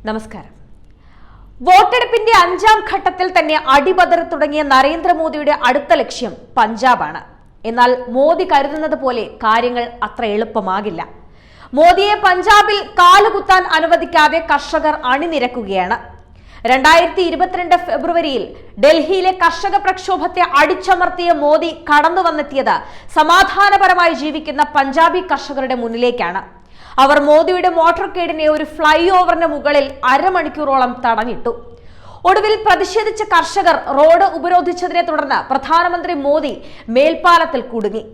നമസ്കാരം. വോട്ടെടുപ്പിന്റെ 5ാം ഘട്ടത്തിൽ തന്നെ അടിപതറി തുടങ്ങിയ നരേന്ദ്രമോദിയുടെ അടുത്ത ലക്ഷ്യം പഞ്ചാബാണ്. എന്നാൽ മോദി കരുതുന്നത് പോലെ കാര്യങ്ങൾ അത്ര എളുപ്പമാകില്ല. മോദിയെ പഞ്ചാബിൽ കാലുകുത്താൻ അനുവദിക്കാതെ കർഷകർ അണിനിരക്കുകയാണ്. 2022 ഫെബ്രുവരിയിൽ ഡൽഹിയിലെ കർഷക പ്രക്ഷോഭത്തെ അടിച്ചമർത്തിയ മോദി കടന്നു വന്നെത്തിയത് സമാധാനപരമായി ജീവിക്കുന്ന പഞ്ചാബി കർഷകരുടെ മുന്നിലേക്കാണ്. അവർ മോദിയുടെ മോട്ടോർക്കേഡിനെ ഒരു ഫ്ലൈ ഓവറിന് മുകളിൽ അരമണിക്കൂറോളം തടഞ്ഞിട്ടു. ഒടുവിൽ പ്രതിഷേധിച്ച കർഷകർ റോഡ് ഉപരോധിച്ചതിനെ തുടർന്ന് പ്രധാനമന്ത്രി മോദി മേൽപ്പാലത്തിൽ കുടുങ്ങി.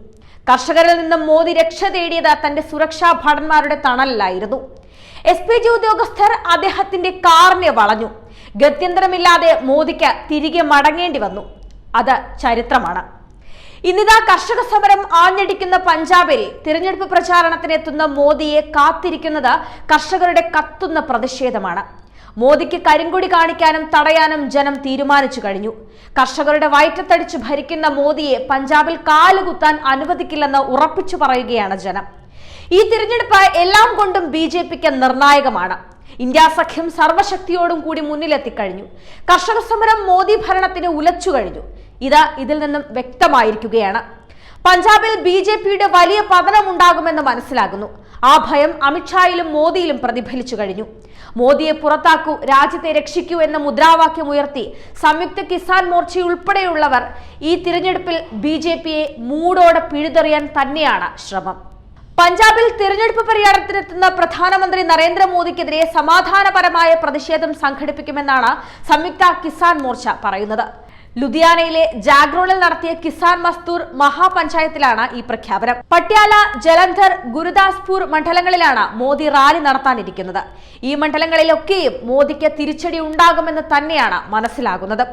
കർഷകരിൽ നിന്നും മോദി രക്ഷ തേടിയത് തന്റെ സുരക്ഷാ ഭടന്മാരുടെ തണലിലായിരുന്നു. SPG ഉദ്യോഗസ്ഥർ അദ്ദേഹത്തിന്റെ കാറിനെ വളഞ്ഞു. ഗത്യന്തരമില്ലാതെ മോദിക്ക് തിരികെ മടങ്ങേണ്ടി വന്നു. അത് ചരിത്രമാണ്. ഇന്നിതാ കർഷക സമരം ആഞ്ഞടിക്കുന്ന പഞ്ചാബിൽ തിരഞ്ഞെടുപ്പ് പ്രചാരണത്തിനെത്തുന്ന മോദിയെ കാത്തിരിക്കുന്നത് കർഷകരുടെ കത്തുന്ന പ്രതിഷേധമാണ്. മോദിക്ക് കരിങ്കൊടി കാണിക്കാനും തടയാനും ജനം തീരുമാനിച്ചു കഴിഞ്ഞു. കർഷകരുടെ വയറ്റത്തടിച്ച് ഭരിക്കുന്ന മോദിയെ പഞ്ചാബിൽ കാലുകുത്താൻ അനുവദിക്കില്ലെന്ന് ഉറപ്പിച്ചു പറയുകയാണ് ജനം. ഈ തിരഞ്ഞെടുപ്പ് എല്ലാം കൊണ്ടും BJPക്ക് നിർണായകമാണ്. ഇന്ത്യ സഖ്യം സർവശക്തിയോടും കൂടി മുന്നിലെത്തിക്കഴിഞ്ഞു. കർഷക സമരം മോദി ഭരണത്തിന് ഉലച്ചു കഴിഞ്ഞു. ഇതിൽ നിന്നും വ്യക്തമായിരിക്കുകയാണ്. പഞ്ചാബിൽ BJPയുടെ വലിയ പതനം ഉണ്ടാകുമെന്ന് മനസ്സിലാകുന്നു. ആ ഭയം അമിത്ഷായിലും മോദിയിലും പ്രതിഫലിച്ചു കഴിഞ്ഞു. മോദിയെ പുറത്താക്കൂ, രാജ്യത്തെ രക്ഷിക്കൂ എന്ന മുദ്രാവാക്യം ഉയർത്തി സംയുക്ത കിസാൻ മോർച്ച ഉൾപ്പെടെയുള്ളവർ ഈ തിരഞ്ഞെടുപ്പിൽ BJPയെ മൂടോടെ പിഴുതെറിയാൻ തന്നെയാണ് ശ്രമം. പഞ്ചാബിൽ തിരഞ്ഞെടുപ്പ് പര്യടനത്തിനെത്തുന്ന പ്രധാനമന്ത്രി നരേന്ദ്രമോദിക്കെതിരെ സമാധാനപരമായ പ്രതിഷേധം സംഘടിപ്പിക്കുമെന്നാണ് സംയുക്ത കിസാൻ മോർച്ച പറയുന്നത്. ലുധിയാനയിലെ ജാഗ്രോണിൽ നടത്തിയ കിസാൻ മസ്ദൂർ മഹാപഞ്ചായത്തിലാണ് ഈ പ്രഖ്യാപനം. പട്യാല, ജലന്ധർ, ഗുരുദാസ്പൂർ മണ്ഡലങ്ങളിലാണ് മോദി റാലി നടത്താനിരിക്കുന്നത്. ഈ മണ്ഡലങ്ങളിലൊക്കെയും മോദിക്ക് തിരിച്ചടി ഉണ്ടാകുമെന്ന് തന്നെയാണ് മനസ്സിലാകുന്നത്.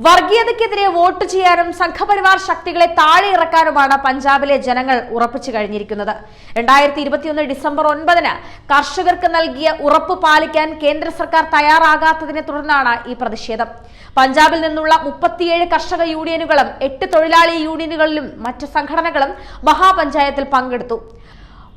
വർഗീയതയ്ക്കെതിരെ വോട്ട് ചെയ്യാനും സംഘപരിവാർ ശക്തികളെ താഴെ ഇറക്കാനുമാണ് പഞ്ചാബിലെ ജനങ്ങൾ ഉറപ്പിച്ചു കഴിഞ്ഞിരിക്കുന്നത്. 2021 ഡിസംബർ 9 കർഷകർക്ക് നൽകിയ ഉറപ്പ് പാലിക്കാൻ കേന്ദ്ര സർക്കാർ തയ്യാറാകാത്തതിനെ തുടർന്നാണ് ഈ പ്രതിഷേധം. പഞ്ചാബിൽ നിന്നുള്ള 37 കർഷക യൂണിയനുകളും 8 തൊഴിലാളി യൂണിയനുകളിലും മറ്റ് സംഘടനകളും മഹാപഞ്ചായത്തിൽ പങ്കെടുത്തു.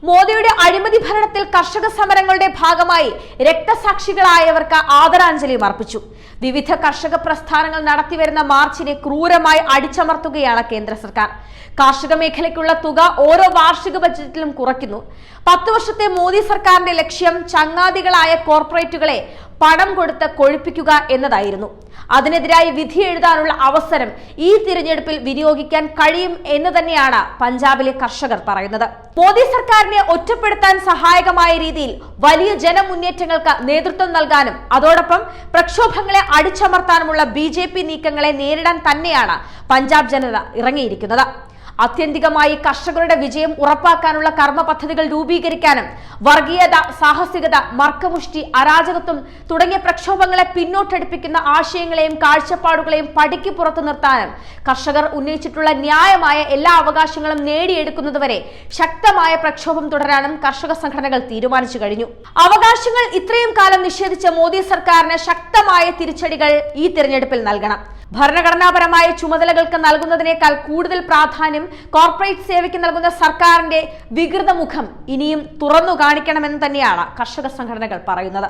മോദിയുടെ അഴിമതി ഭരണത്തിൽ കർഷക സമരങ്ങളുടെ ഭാഗമായി രക്തസാക്ഷികളായവർക്ക് ആദരാഞ്ജലിയും അർപ്പിച്ചു. വിവിധ കർഷക പ്രസ്ഥാനങ്ങൾ നടത്തിവരുന്ന മാർച്ചിനെ ക്രൂരമായി അടിച്ചമർത്തുകയാണ് കേന്ദ്ര സർക്കാർ. കാർഷിക മേഖലയ്ക്കുള്ള തുക ഓരോ വാർഷിക ബജറ്റിലും കുറയ്ക്കുന്നു. 10 വർഷത്തെ മോദി സർക്കാരിന്റെ ലക്ഷ്യം ചങ്ങാതികളായ കോർപ്പറേറ്റുകളെ പണം കൊടുത്ത് കൊഴുപ്പിക്കുക എന്നതായിരുന്നു. അതിനെതിരായി വിധി എഴുതാനുള്ള അവസരം ഈ തിരഞ്ഞെടുപ്പിൽ വിനിയോഗിക്കാൻ കഴിയും എന്ന് തന്നെയാണ് പഞ്ചാബിലെ കർഷകർ പറയുന്നത്. മോദി സർക്കാരിനെ ഒറ്റപ്പെടുത്താൻ സഹായകമായ രീതിയിൽ വലിയ ജനമുന്നേറ്റങ്ങൾക്ക് നേതൃത്വം നൽകാനും അതോടൊപ്പം പ്രക്ഷോഭങ്ങളെ അടിച്ചമർത്താനുമുള്ള BJP നീക്കങ്ങളെ നേരിടാൻ തന്നെയാണ് പഞ്ചാബ് ജനത ഇറങ്ങിയിരിക്കുന്നത്. ആത്യന്തികമായി കർഷകരുടെ വിജയം ഉറപ്പാക്കാനുള്ള കർമ്മ പദ്ധതികൾ രൂപീകരിക്കാനും വർഗീയത, സാഹസികത, മർക്കമുഷ്ടി, അരാജകത്വം തുടങ്ങിയ പ്രക്ഷോഭങ്ങളെ പിന്നോട്ടടിപ്പിക്കുന്ന ആശയങ്ങളെയും കാഴ്ചപ്പാടുകളെയും പടിക്ക് പുറത്തു നിർത്താനും കർഷകർ ഉന്നയിച്ചിട്ടുള്ള ന്യായമായ എല്ലാ അവകാശങ്ങളും നേടിയെടുക്കുന്നതുവരെ ശക്തമായ പ്രക്ഷോഭം തുടരാനും കർഷക സംഘടനകൾ തീരുമാനിച്ചു കഴിഞ്ഞു. അവകാശങ്ങൾ ഇത്രയും കാലം നിഷേധിച്ച മോദി സർക്കാരിന് ശക്തമായ തിരിച്ചടികൾ ഈ തിരഞ്ഞെടുപ്പിൽ നൽകണം. ഭരണഘടനാപരമായ ചുമതലകൾക്ക് നൽകുന്നതിനേക്കാൾ കൂടുതൽ പ്രാധാന്യം കോർപ്പറേറ്റ് സേവയ്ക്ക് നൽകുന്ന സർക്കാരിന്റെ വികൃത മുഖം ഇനിയും തുറന്നു കാണിക്കണമെന്ന് തന്നെയാണ് കർഷക സംഘടനകൾ പറയുന്നത്.